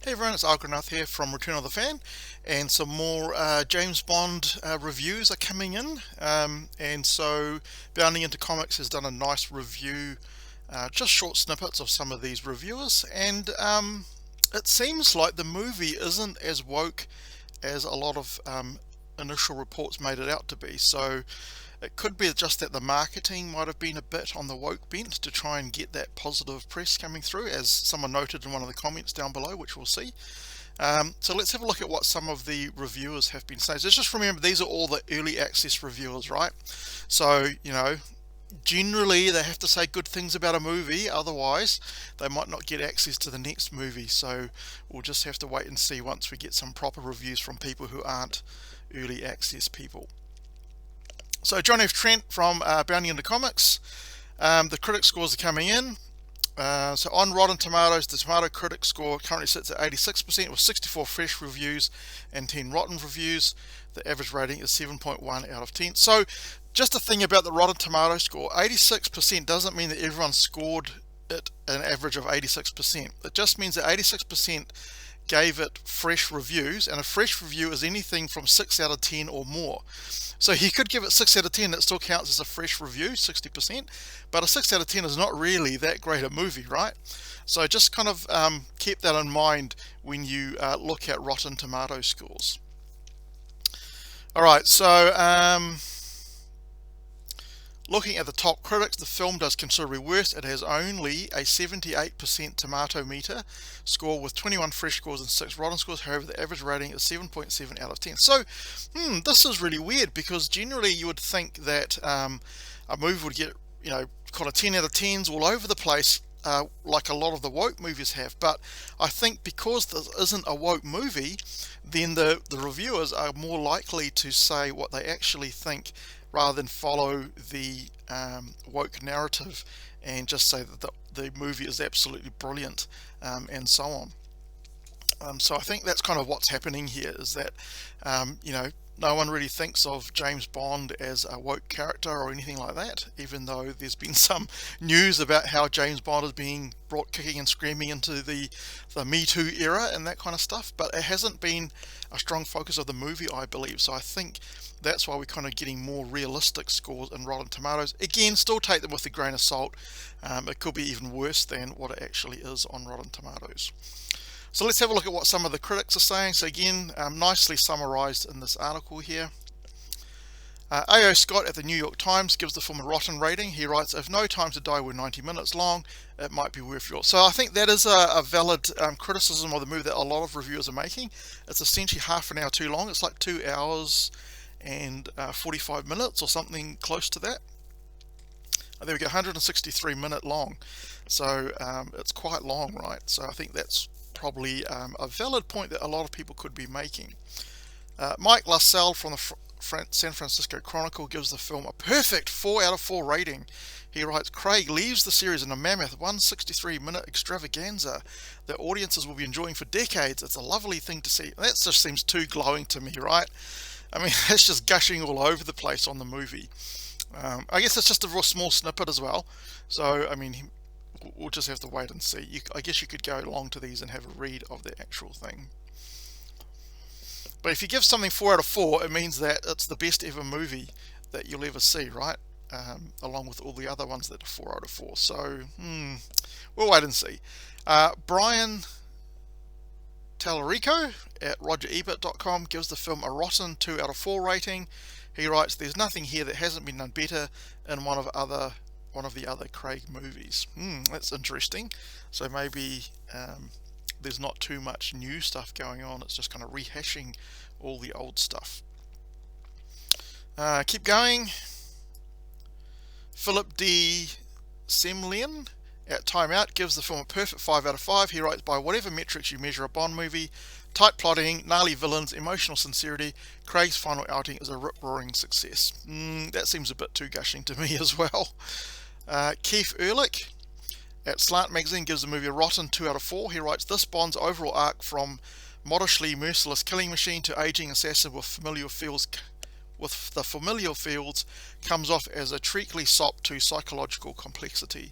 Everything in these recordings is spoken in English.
Hey everyone, it's Argonath here from Return of the Fan, and some more James Bond reviews are coming in. And so, Bounding into Comics has done a nice review, just short snippets of some of these reviewers, and it seems like the movie isn't as woke as a lot of initial reports made it out to be. So, it could be just that the marketing might have been a bit on the woke bent to try and get that positive press coming through, as someone noted in one of the comments down below, which we'll see. So let's have a look at what some of the reviewers have been saying. So just remember, these are all the early access reviewers, right? So, generally they have to say good things about a movie, otherwise they might not get access to the next movie. So we'll just have to wait and see once we get some proper reviews from people who aren't early access people. So John F. Trent from Bounding into Comics. The critic scores are coming in. So on Rotten Tomatoes, the tomato critic score currently sits at 86% with 64 fresh reviews and 10 rotten reviews. The average rating is 7.1 out of 10. So just a thing about the Rotten Tomato score, 86% doesn't mean that everyone scored it an average of 86%. It just means that 86% gave it fresh reviews, and a fresh review is anything from 6 out of 10 or more. So he could give it 6 out of 10, that still counts as a fresh review, 60%, but a 6 out of 10 is not really that great a movie, right? So just kind of keep that in mind when you look at Rotten Tomato scores. Alright, so looking at the top critics, the film does considerably worse. It has only a 78% tomato meter score with 21 fresh scores and 6 rotten scores. However, the average rating is 7.7 out of 10. So, this is really weird, because generally you would think that a movie would get, kind of 10 out of 10s all over the place, like a lot of the woke movies have. But I think because this isn't a woke movie, then the reviewers are more likely to say what they actually think, rather than follow the woke narrative and just say that the movie is absolutely brilliant, and so on. So I think that's kind of what's happening here, is that no one really thinks of James Bond as a woke character or anything like that, even though there's been some news about how James Bond is being brought kicking and screaming into the Me Too era and that kind of stuff. But it hasn't been a strong focus of the movie, I believe. So I think that's why we're kind of getting more realistic scores in Rotten Tomatoes. Again, still take them with a grain of salt. It could be even worse than what it actually is on Rotten Tomatoes. So let's have a look at what some of the critics are saying. So again, nicely summarized in this article here. A.O. Scott at the New York Times gives the film a rotten rating. He writes, "If No Time to Die were 90 minutes long, it might be worth your..." So I think that is a valid criticism of the movie that a lot of reviewers are making. It's essentially half an hour too long. It's like 2 hours and 45 minutes or something close to that. There we go, 163 minute long. So it's quite long, right? So I think that's probably a valid point that a lot of people could be making. Mike Lassell from the San Francisco Chronicle gives the film a perfect 4 out of 4 rating. He writes, "Craig leaves the series in a mammoth 163-minute extravaganza that audiences will be enjoying for decades. It's a lovely thing to see." That just seems too glowing to me, right? I mean, that's just gushing all over the place on the movie. I guess it's just a real small snippet as well. So, I mean, we'll just have to wait and see. I guess you could go along to these and have a read of the actual thing. But if you give something 4 out of 4, it means that it's the best ever movie that you'll ever see, right? Along with all the other ones that are 4 out of 4. So, we'll wait and see. Brian Tallarico at RogerEbert.com gives the film a rotten 2 out of 4 rating. He writes, "There's nothing here that hasn't been done better in one of the other Craig movies." That's interesting. So maybe there's not too much new stuff going on. It's just kind of rehashing all the old stuff. Keep going. Philip D. Semlian at Time Out gives the film a perfect 5 out of 5. He writes, "By whatever metrics you measure a Bond movie, tight plotting, gnarly villains, emotional sincerity, Craig's final outing is a rip-roaring success." That seems a bit too gushing to me as well. Keith Ehrlich at Slant Magazine gives the movie a rotten 2 out of 4. He writes, "This Bond's overall arc from modishly merciless killing machine to aging assassin with familiar feels with the familiar fields comes off as a treacly sop to psychological complexity.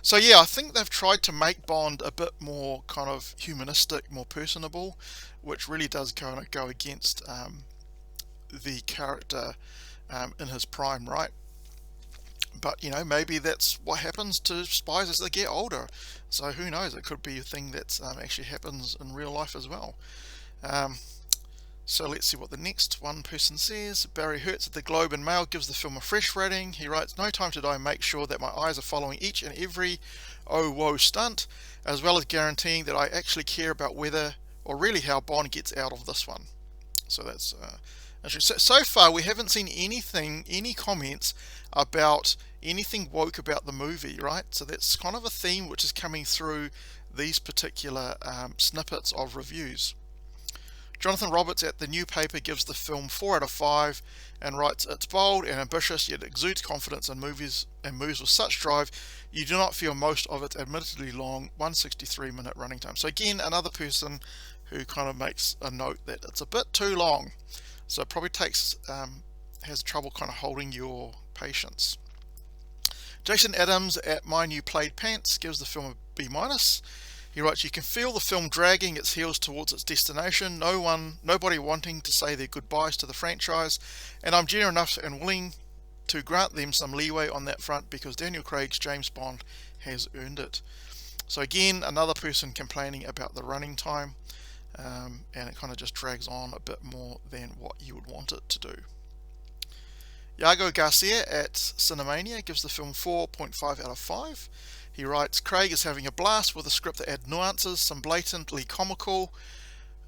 So yeah, I think they've tried to make Bond a bit more kind of humanistic, more personable, which really does kind of go against the character in his prime, right? But you know, maybe that's what happens to spies as they get older. So who knows? It could be a thing that actually happens in real life as well. Um, so let's see what the next one person says. Barry Hertz at the Globe and Mail gives the film a fresh rating. He writes, "No Time to Die make sure that my eyes are following each and every oh whoa stunt, as well as guaranteeing that I actually care about whether or really how Bond gets out of this one." So that's so far we haven't seen any comments about anything woke about the movie, right? So that's kind of a theme which is coming through these particular snippets of reviews. Jonathan Roberts at the New Paper gives the film 4 out of 5 and writes, "It's bold and ambitious, yet exudes confidence in movies and moves with such drive you do not feel most of its admittedly long 163-minute running time." So again, another person who kind of makes a note that it's a bit too long. So it probably has trouble kind of holding your patience. Jason Adams at My New Plaid Pants gives the film a B-. He writes, "You can feel the film dragging its heels towards its destination, nobody wanting to say their goodbyes to the franchise, and I'm generous enough and willing to grant them some leeway on that front because Daniel Craig's James Bond has earned it." So again, another person complaining about the running time, and it kind of just drags on a bit more than what you would want it to do. Iago Garcia at Cinemania gives the film 4.5 out of 5. He writes, "Craig is having a blast with a script that adds nuances, some blatantly comical.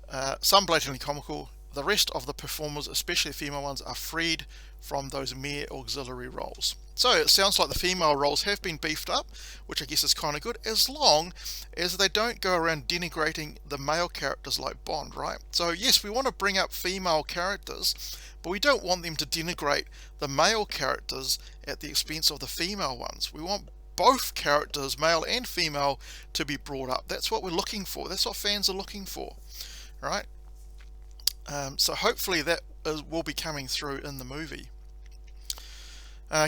The rest of the performers, especially the female ones, are freed from those mere auxiliary roles." So it sounds like the female roles have been beefed up, which I guess is kind of good, as long as they don't go around denigrating the male characters like Bond, right? So yes, we want to bring up female characters, but we don't want them to denigrate the male characters at the expense of the female ones. We want both characters, male and female, to be brought up. That's what we're looking for. That's what fans are looking for, right? So hopefully that will be coming through in the movie.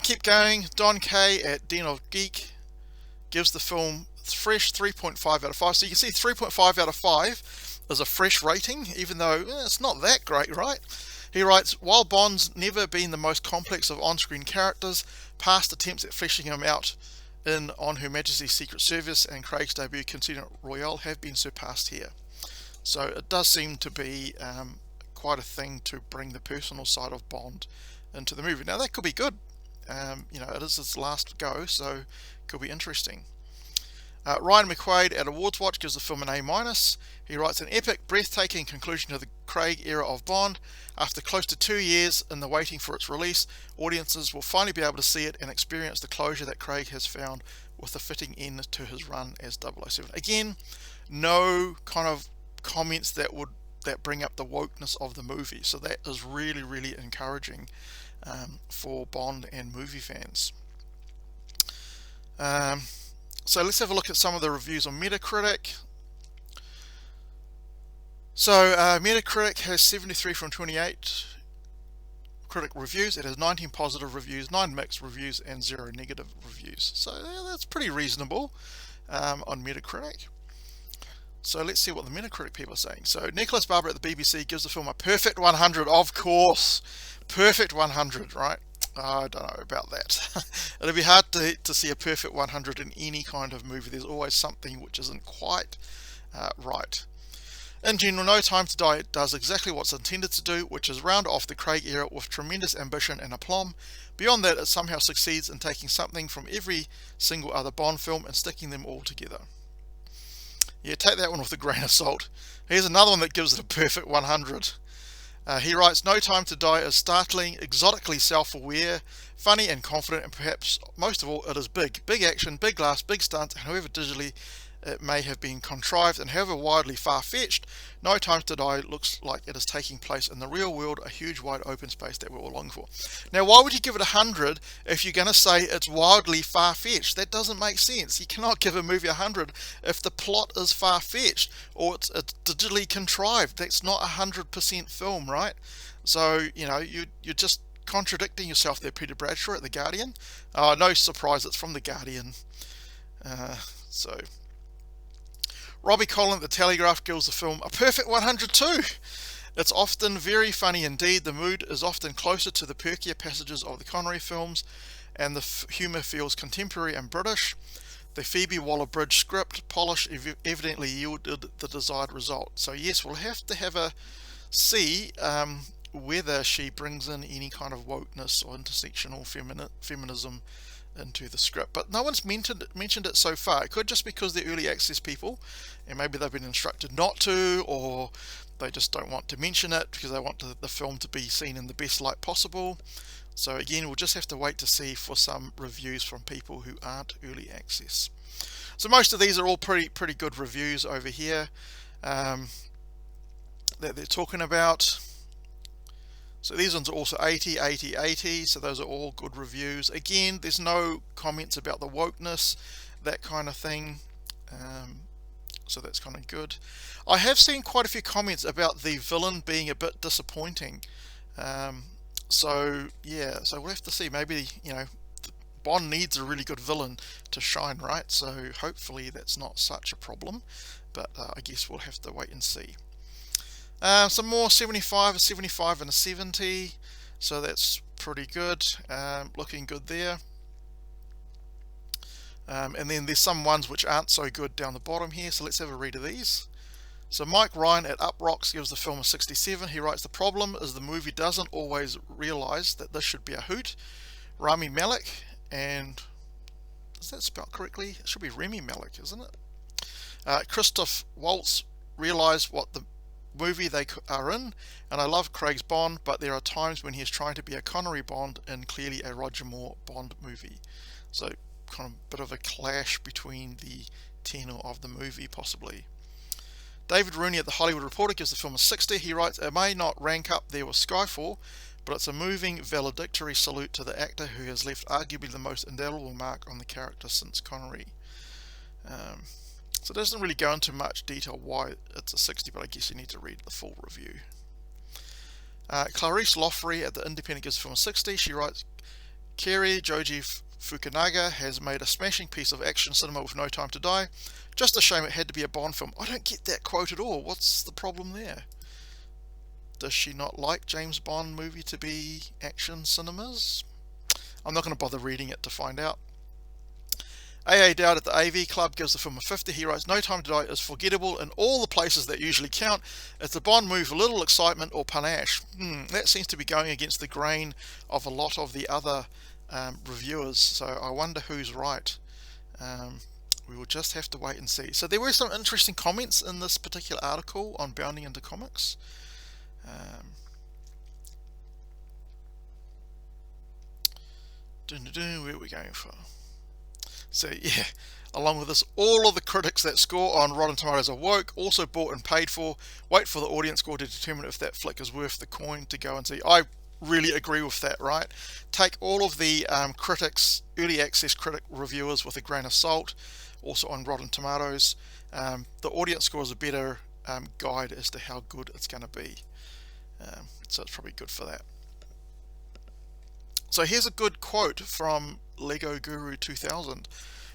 Keep going. Don K at Den of Geek gives the film fresh 3.5 out of 5. So you can see 3.5 out of 5 is a fresh rating, even though it's not that great, right? He writes, "While Bond's never been the most complex of on-screen characters, past attempts at fleshing him out in On Her Majesty's Secret Service and Craig's debut Casino Royale have been surpassed here." So it does seem to be quite a thing to bring the personal side of Bond into the movie. Now that could be good. You know, it is his last go, so it could be interesting. Ryan McQuaid at Awards Watch gives the film an A-. He writes, "An epic, breathtaking conclusion to the Craig era of Bond. After close to 2 years in the waiting for its release, audiences will finally be able to see it and experience the closure that Craig has found with a fitting end to his run as 007. Again, no kind of comments that bring up the wokeness of the movie. So that is really, really encouraging for Bond and movie fans. So let's have a look at some of the reviews on Metacritic. So Metacritic has 73 from 28 critic reviews. It has 19 positive reviews, 9 mixed reviews, and 0 negative reviews. So yeah, that's pretty reasonable on Metacritic. So let's see what the Metacritic people are saying. So Nicholas Barber at the BBC gives the film a perfect 100, of course. Perfect 100, right? I don't know about that. It'll be hard to see a perfect 100 in any kind of movie. There's always something which isn't quite right. In general, No Time to Die does exactly what it's intended to do, which is round off the Craig era with tremendous ambition and aplomb. Beyond that, it somehow succeeds in taking something from every single other Bond film and sticking them all together. Yeah, take that one with a grain of salt. Here's another one that gives it a perfect 100. He writes, "No Time to Die is startling, exotically self-aware, funny and confident, and perhaps most of all, it is big. Big action, big laughs, big stunts, and however digitally it may have been contrived and however wildly far-fetched, No Time to Die looks like it is taking place in the real world, a huge wide open space that we're all longing for." Now, why would you give it 100 if you're going to say it's wildly far-fetched? That doesn't make sense. You cannot give a movie 100 if the plot is far-fetched or it's digitally contrived. That's not 100% film, right? So, you know, you're just contradicting yourself there, Peter Bradshaw at The Guardian. No surprise, it's from The Guardian. So Robbie Collin at The Telegraph gives the film a perfect 102. It's often very funny indeed. The mood is often closer to the perkier passages of the Connery films, and the humour feels contemporary and British. The Phoebe Waller-Bridge script polish evidently yielded the desired result. So yes, we'll have to have a see whether she brings in any kind of wokeness or intersectional feminism into the script. But no one's mentioned it so far. It could just because they're early access people, and maybe they've been instructed not to, or they just don't want to mention it because they want the film to be seen in the best light possible. So again, we'll just have to wait to see for some reviews from people who aren't early access. So most of these are all pretty good reviews over here that they're talking about. So these ones are also 80, 80, 80, so those are all good reviews. Again, there's no comments about the wokeness, that kind of thing, so that's kind of good. I have seen quite a few comments about the villain being a bit disappointing. So yeah, so we'll have to see. Maybe, you know, Bond needs a really good villain to shine, right? So hopefully that's not such a problem, but I guess we'll have to wait and see. Some more 75, a 75 and a 70, so that's pretty good, looking good there. And then there's some ones which aren't so good down the bottom here, so let's have a read of these. So Mike Ryan at Uprocks gives the film a 67. He writes, the problem is the movie doesn't always realise that this should be a hoot. Rami Malek, and is that spelled correctly? It should be Remy Malek, isn't it? Christoph Waltz realised what the movie they are in, and I love Craig's Bond, but there are times when he is trying to be a Connery Bond in clearly a Roger Moore Bond movie. So kind of a bit of a clash between the tenor of the movie, possibly. David Rooney at The Hollywood Reporter gives the film a 60. He writes, it may not rank up there with Skyfall, but it's a moving valedictory salute to the actor who has left arguably the most indelible mark on the character since Connery. So it doesn't really go into much detail why it's a 60, but I guess you need to read the full review. Clarice Loffrey at The Independent gives the film a 60. She writes, Kerry Joji Fukunaga has made a smashing piece of action cinema with No Time to Die. Just a shame it had to be a Bond film. I don't get that quote at all. What's the problem there? Does she not like James Bond movie to be action cinemas? I'm not going to bother reading it to find out. A.A. Dowd at the AV Club gives the film a 50. He writes, No Time to Die is forgettable in all the places that usually count. It's a Bond movie with little excitement or panache. That seems to be going against the grain of a lot of the other reviewers, so I wonder who's right. We will just have to wait and see. So there were some interesting comments in this particular article on Bounding into Comics. Where are we going for? So yeah, along with this, all of the critics that score on Rotten Tomatoes are woke, also bought and paid for. Wait for the audience score to determine if that flick is worth the coin to go and see. I really agree with that, right? Take all of the critics, early access critic reviewers with a grain of salt, also on Rotten Tomatoes. The audience score is a better guide as to how good it's going to be. So it's probably good for that. So here's a good quote from Lego Guru 2000.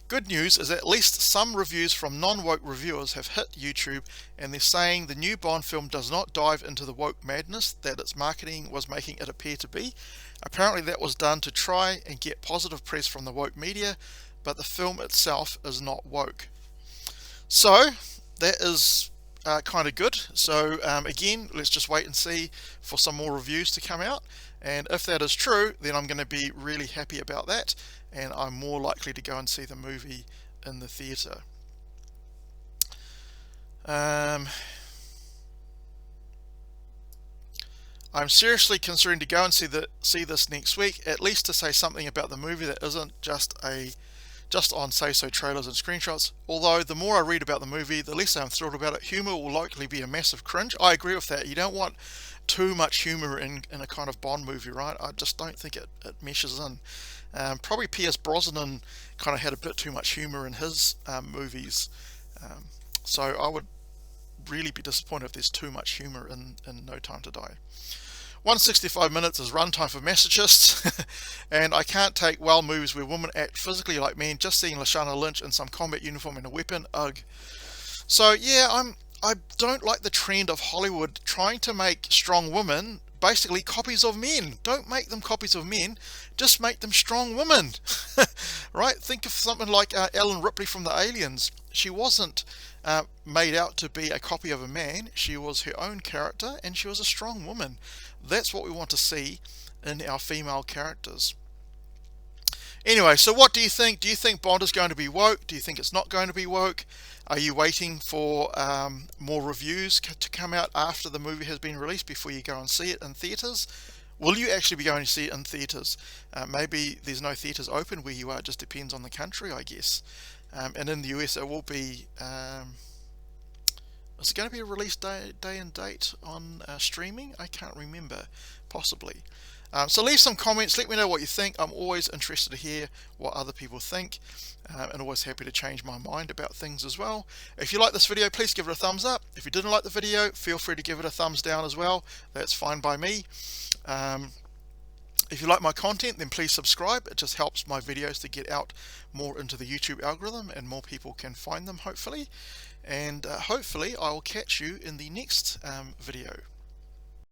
Good news is at least some reviews from non-woke reviewers have hit YouTube, and they're saying the new Bond film does not dive into the woke madness that its marketing was making it appear to be. Apparently that was done to try and get positive press from the woke media, but the film itself is not woke. So that is kind of good. So again, let's just wait and see for some more reviews to come out, and if that is true, then I'm going to be really happy about that, and I'm more likely to go and see the movie in the theatre. I'm seriously considering to go and see this next week, at least to say something about the movie that isn't just on say-so trailers and screenshots. Although the more I read about the movie, the less I'm thrilled about it. Humor will likely be a massive cringe. I agree with that. You don't want too much humor in a kind of Bond movie, right? I just don't think it meshes in. Probably Pierce Brosnan kind of had a bit too much humor in his movies. So I would really be disappointed if there's too much humor in No Time to Die. 165 minutes is runtime for masochists, and I can't take well movies where women act physically like men. Just seeing Lashana Lynch in some combat uniform and a weapon, ugh. So yeah, I don't like the trend of Hollywood trying to make strong women basically copies of men. Don't make them copies of men, just make them strong women. Right? Think of something like Ellen Ripley from the Aliens. She wasn't made out to be a copy of a man. She was her own character, and she was a strong woman. That's what we want to see in our female characters. Anyway, so what do you think? Do you think Bond is going to be woke? Do you think it's not going to be woke? Are you waiting for more reviews to come out after the movie has been released before you go and see it in theatres? Will you actually be going to see it in theatres? Maybe there's no theatres open where you are, it just depends on the country, I guess. And in the US it will be, is it going to be a release day and date on streaming? I can't remember, possibly. So leave some comments, let me know what you think. I'm always interested to hear what other people think, and always happy to change my mind about things as well. If you like this video, please give it a thumbs up. If you didn't like the video, feel free to give it a thumbs down as well. That's fine by me. If you like my content, then please subscribe. It just helps my videos to get out more into the YouTube algorithm, and more people can find them, hopefully. And hopefully I will catch you in the next video.